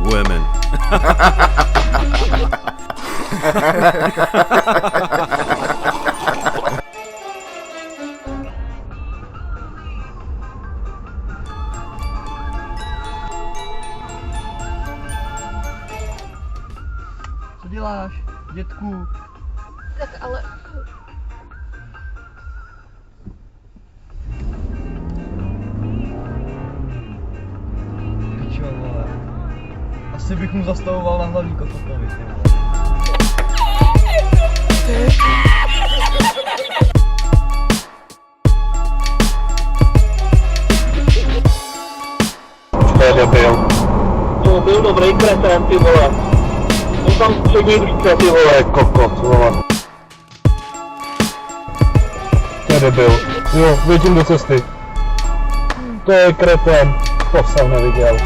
Women. Co děláš, dětku? Tak ale... Pičo, vole. Asi bych mu zastavoval na hlavní kotopovi, ty vole. To byl dobrý kretén, ty vole. On tam přední více, ty vole, kokot, vole. To je debil. Jo, vidím do cesty. To je kretén. To jsem neviděl.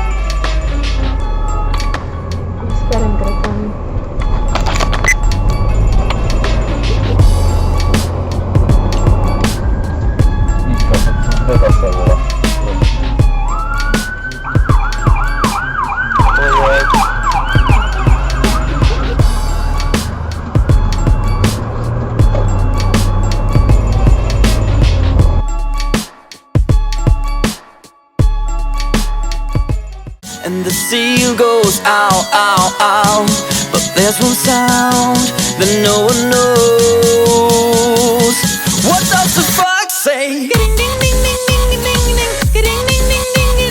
Starým kretem. Víčka, to je zase, vole. And the seal goes ow, ow, ow. But there's one sound that no one knows. What does the fox say? Ding, ding, ding, ding, ding, ding, ding, ding, ding, ding, ding.